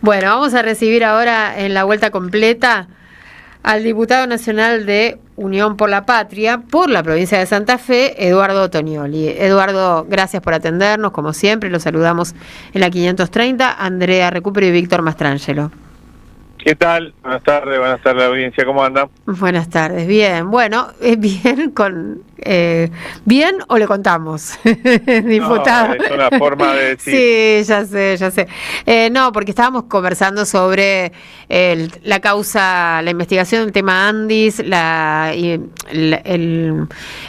Bueno, vamos a recibir ahora en la vuelta completa al diputado nacional de Unión por la Patria por la provincia de Santa Fe, Eduardo Tonioli. Eduardo, gracias por atendernos, como siempre, los saludamos en la 530, Andrea Recupero y Víctor Mastrangelo. ¿Qué tal? Buenas tardes audiencia, ¿cómo andan? Buenas tardes, bien. Bueno, bien ¿bien o le contamos? Diputado. No, es una forma de decir. Sí, ya sé. No, porque estábamos conversando sobre la causa, la investigación del tema Andis, el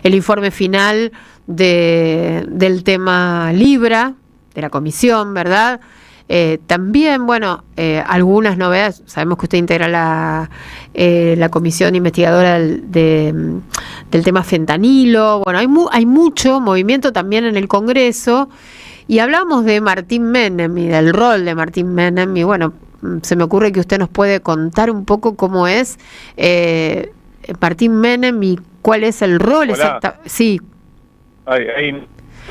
informe final del tema Libra, de la comisión, ¿verdad? También, bueno, algunas novedades. Sabemos que usted integra la comisión investigadora del tema fentanilo. Bueno, hay mucho movimiento también en el Congreso. Y hablamos de Martín Menem y del rol de Martín Menem. Y bueno, se me ocurre que usted nos puede contar un poco cómo es Martín Menem y cuál es el rol exacto. Sí. Ahí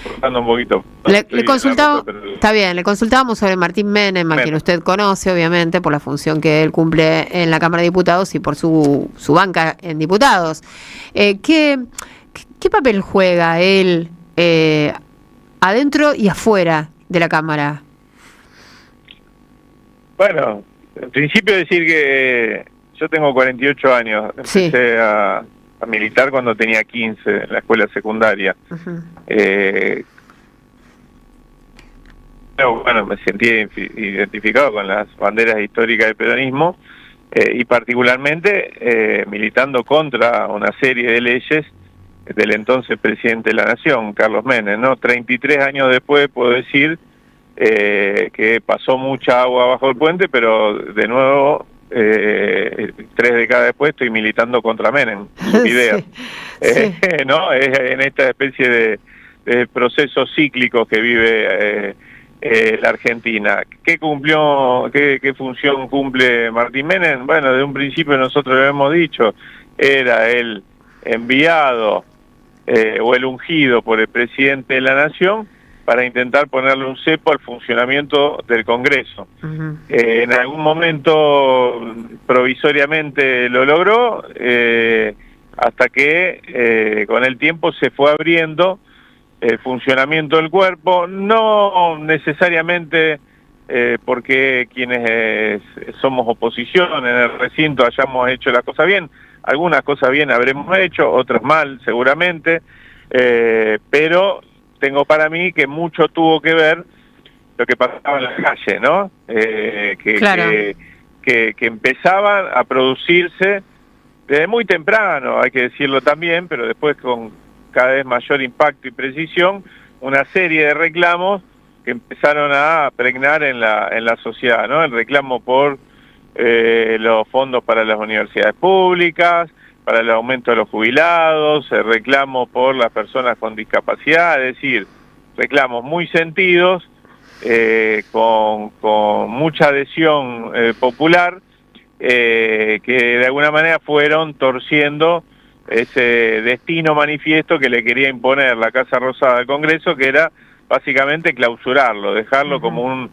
cortando un poquito. Le consultamos, está bien, le consultábamos sobre Martín Menem, a quien usted conoce, obviamente, por la función que él cumple en la Cámara de Diputados y por su banca en diputados. ¿Qué papel juega él adentro y afuera de la Cámara? Bueno, en principio decir que yo tengo 48 años, empecé a militar cuando tenía 15 en la escuela secundaria. Bueno, me sentí identificado con las banderas históricas del peronismo y particularmente militando contra una serie de leyes del entonces presidente de la Nación, Carlos Menem, ¿no? 33 años después puedo decir que pasó mucha agua bajo el puente, pero de nuevo 3 décadas después estoy militando contra Menem, su idea. Sí. ¿No? Es en esta especie de procesos cíclicos que vive la Argentina. ¿Qué función cumple Martín Menem? Bueno, de un principio nosotros lo hemos dicho, era el enviado o el ungido por el presidente de la Nación para intentar ponerle un cepo al funcionamiento del Congreso. En algún momento provisoriamente lo logró, hasta que con el tiempo se fue abriendo el funcionamiento del cuerpo, no necesariamente porque quienes somos oposición en el recinto hayamos hecho la cosa bien, algunas cosas bien habremos hecho, otras mal seguramente, pero tengo para mí que mucho tuvo que ver lo que pasaba en la calle, ¿no? Claro. Que empezaban a producirse desde muy temprano, hay que decirlo también, pero después con cada vez mayor impacto y precisión, una serie de reclamos que empezaron a pregnar en la sociedad, ¿no? El reclamo por los fondos para las universidades públicas, para el aumento de los jubilados, el reclamo por las personas con discapacidad, es decir, reclamos muy sentidos, con mucha adhesión popular, que de alguna manera fueron torciendo ese destino manifiesto que le quería imponer la Casa Rosada al Congreso, que era básicamente clausurarlo, dejarlo como un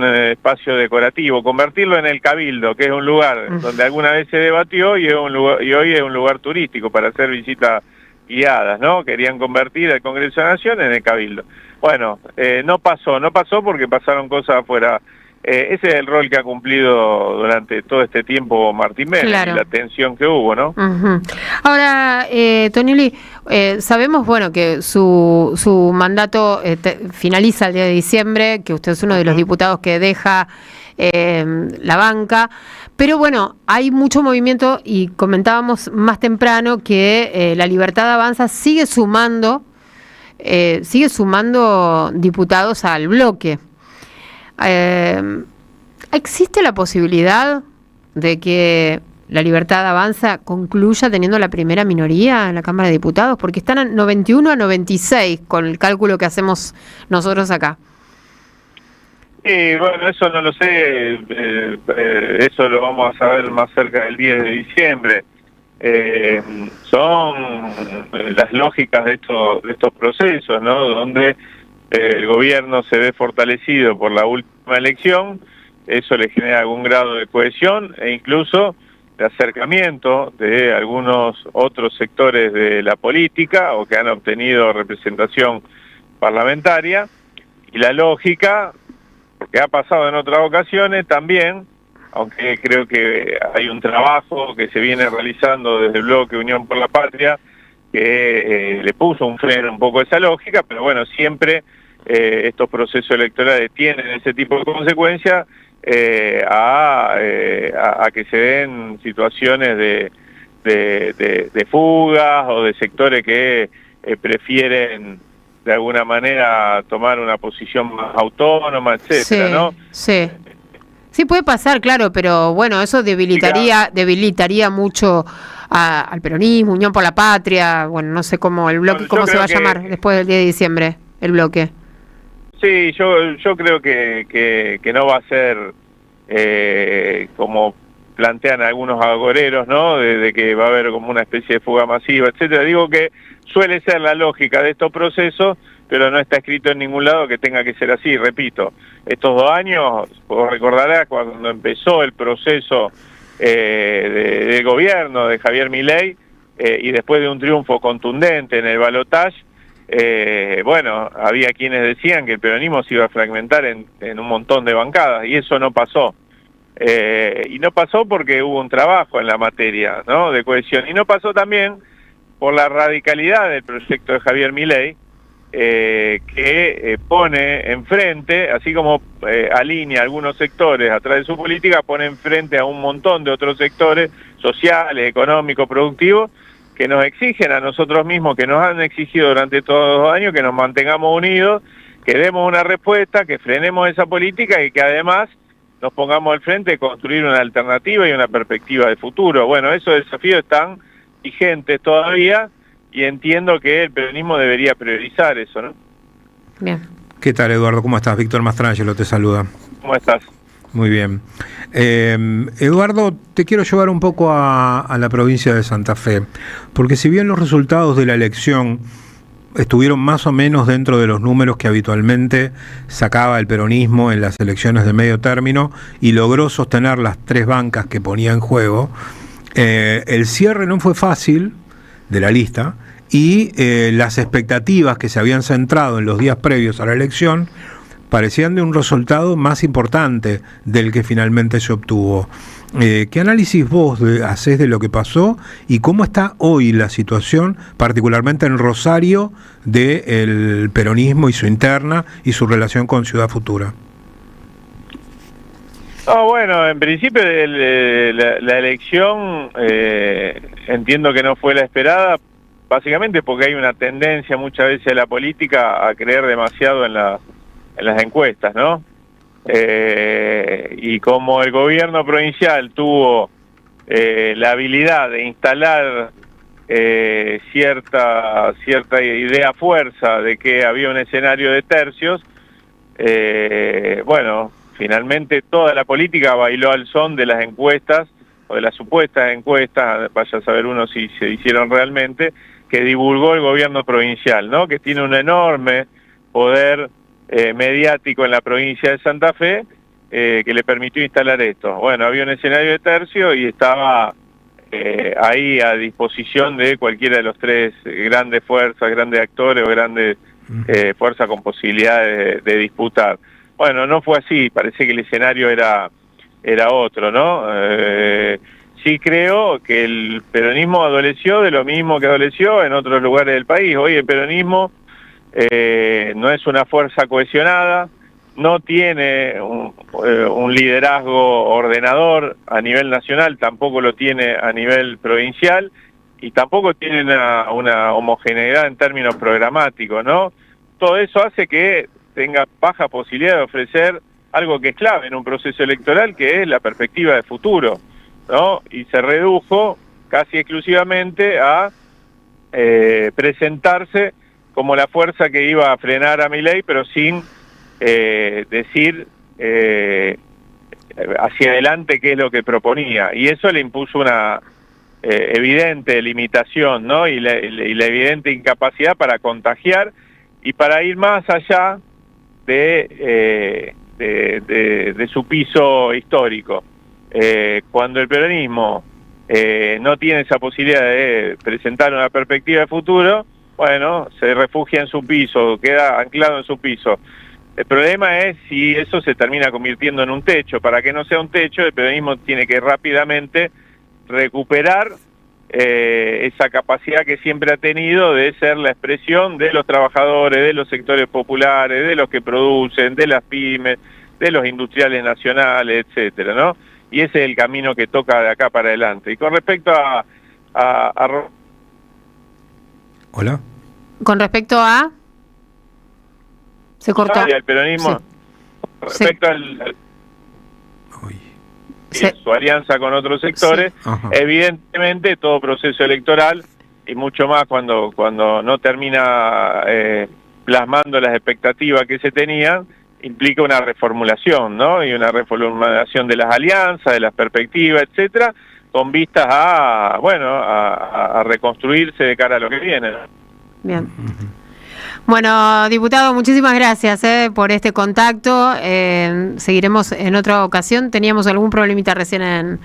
espacio decorativo, convertirlo en el Cabildo, que es un lugar donde alguna vez se debatió y hoy es un lugar turístico para hacer visitas guiadas, ¿no? Querían convertir el Congreso de la Nación en el Cabildo. Bueno, no pasó porque pasaron cosas afuera. Ese es el rol que ha cumplido durante todo este tiempo Martín Menem, claro, y la tensión que hubo, ¿no? Ahora, Tonioli, sabemos, bueno, que su mandato finaliza el día de diciembre, que usted es uno de los diputados que deja la banca, pero bueno, hay mucho movimiento y comentábamos más temprano que La Libertad Avanza sigue sumando diputados al bloque. ¿Existe la posibilidad de que La Libertad Avanza concluya teniendo la primera minoría en la Cámara de Diputados? Porque están a 91 a 96 con el cálculo que hacemos nosotros acá. Bueno, eso no lo sé, eso lo vamos a saber más cerca del 10 de diciembre. Son las lógicas de estos procesos, ¿no? Donde el gobierno se ve fortalecido por la última elección eso le genera algún grado de cohesión e incluso de acercamiento de algunos otros sectores de la política o que han obtenido representación parlamentaria. Y la lógica, porque ha pasado en otras ocasiones también, aunque creo que hay un trabajo que se viene realizando desde el bloque Unión por la Patria que le puso un freno un poco a esa lógica, pero bueno, siempre estos procesos electorales tienen ese tipo de consecuencias a que se den situaciones de fugas o de sectores que prefieren de alguna manera tomar una posición más autónoma, etcétera, sí, ¿no? Sí. Sí, puede pasar, claro, pero bueno, eso debilitaría mucho al peronismo, Unión por la Patria, bueno, no sé cómo el bloque, Bueno, cómo se va a llamar después del 10 de diciembre, el bloque. Sí, yo creo que no va a ser como plantean algunos agoreros, ¿no? De que va a haber como una especie de fuga masiva, etcétera. Digo que suele ser la lógica de estos procesos, pero no está escrito en ningún lado que tenga que ser así. Repito, estos 2 años, vos recordarás cuando empezó el proceso de gobierno de Javier Milei y después de un triunfo contundente en el balotaje, bueno, había quienes decían que el peronismo se iba a fragmentar en un montón de bancadas y eso no pasó. Y no pasó porque hubo un trabajo en la materia, ¿no?, de cohesión. Y no pasó también por la radicalidad del proyecto de Javier Milei, que pone enfrente, así como alinea algunos sectores a través de su política, pone enfrente a un montón de otros sectores sociales, económicos, productivos, que nos exigen a nosotros mismos, que nos han exigido durante todos los años, que nos mantengamos unidos, que demos una respuesta, que frenemos esa política y que además nos pongamos al frente de construir una alternativa y una perspectiva de futuro. Bueno, esos desafíos están vigentes todavía y entiendo que el peronismo debería priorizar eso, ¿no? Bien. ¿Qué tal, Eduardo? ¿Cómo estás? Víctor Mastrangelo te saluda. ¿Cómo estás? Muy bien. Eduardo, te quiero llevar un poco a la provincia de Santa Fe, porque si bien los resultados de la elección estuvieron más o menos dentro de los números que habitualmente sacaba el peronismo en las elecciones de medio término y logró sostener las 3 bancas que ponía en juego, el cierre no fue fácil de la lista y las expectativas que se habían centrado en los días previos a la elección parecían de un resultado más importante del que finalmente se obtuvo. ¿Qué análisis vos hacés de lo que pasó y cómo está hoy la situación, particularmente en Rosario, del peronismo y su interna y su relación con Ciudad Futura? Bueno, en principio la elección entiendo que no fue la esperada, básicamente porque hay una tendencia muchas veces de la política a creer demasiado en las encuestas, ¿no? Y como el gobierno provincial tuvo la habilidad de instalar cierta idea fuerza de que había un escenario de tercios, bueno, finalmente toda la política bailó al son de las encuestas, o de las supuestas encuestas, vaya a saber uno si se hicieron realmente, que divulgó el gobierno provincial, ¿no? Que tiene un enorme poder mediático en la provincia de Santa Fe, que le permitió instalar esto. Bueno, había un escenario de tercio y estaba ahí a disposición de cualquiera de los 3 grandes fuerzas, grandes actores o grandes fuerzas con posibilidades de disputar. Bueno, no fue así, parece que el escenario era otro, ¿no? Sí creo que el peronismo adoleció de lo mismo que adoleció en otros lugares del país. Hoy el peronismo no es una fuerza cohesionada, no tiene un liderazgo ordenador a nivel nacional, tampoco lo tiene a nivel provincial y tampoco tiene una homogeneidad en términos programáticos, ¿no? Todo eso hace que tenga baja posibilidad de ofrecer algo que es clave en un proceso electoral, que es la perspectiva de futuro, ¿no? Y se redujo casi exclusivamente a presentarse como la fuerza que iba a frenar a Milei, pero sin decir hacia adelante qué es lo que proponía. Y eso le impuso una evidente limitación, ¿no? Y la evidente incapacidad para contagiar y para ir más allá de de su piso histórico. Cuando el peronismo no tiene esa posibilidad de presentar una perspectiva de futuro, bueno, se refugia en su piso, queda anclado en su piso. El problema es si eso se termina convirtiendo en un techo. Para que no sea un techo, el peronismo tiene que rápidamente recuperar esa capacidad que siempre ha tenido de ser la expresión de los trabajadores, de los sectores populares, de los que producen, de las pymes, de los industriales nacionales, etcétera, ¿no? Y ese es el camino que toca de acá para adelante. Y con respecto a Hola. Con respecto a... Se cortó. el peronismo, sí. respecto Sí. su alianza con otros sectores, sí. Evidentemente todo proceso electoral, y mucho más cuando no termina plasmando las expectativas que se tenían, implica una reformulación, ¿no? Y una reformulación de las alianzas, de las perspectivas, etcétera, con vistas a, bueno, a reconstruirse de cara a lo que viene, ¿no? Bien. Bueno, diputado, muchísimas gracias por este contacto. Seguiremos en otra ocasión. Teníamos algún problemita recién en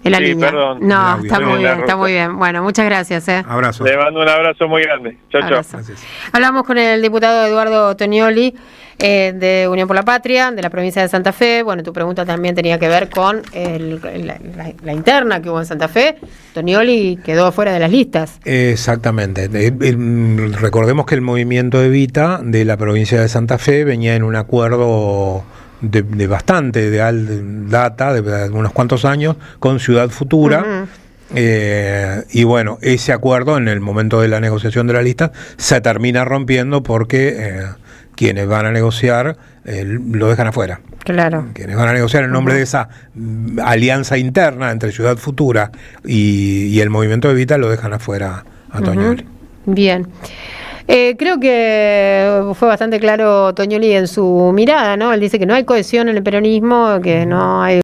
la línea. Perdón. No, está muy bien, ruta. está muy bien. Bueno, muchas gracias. Abrazo. Le mando un abrazo muy grande. Chao, chao. Gracias. Hablamos con el diputado Eduardo Tonioli de Unión por la Patria, de la provincia de Santa Fe. Bueno, tu pregunta también tenía que ver con la interna que hubo en Santa Fe. Tonioli quedó fuera de las listas. Exactamente. Recordemos que el movimiento Evita de la provincia de Santa Fe venía en un acuerdo de bastante de data, de unos cuantos años, con Ciudad Futura. Y bueno, ese acuerdo en el momento de la negociación de la lista se termina rompiendo porque quienes van a negociar lo dejan afuera. Claro. Quienes van a negociar en nombre de esa alianza interna entre Ciudad Futura y el movimiento Evita lo dejan afuera a Tonioli. Bien. Creo que fue bastante claro Tonioli en su mirada, ¿no? Él dice que no hay cohesión en el peronismo, que no hay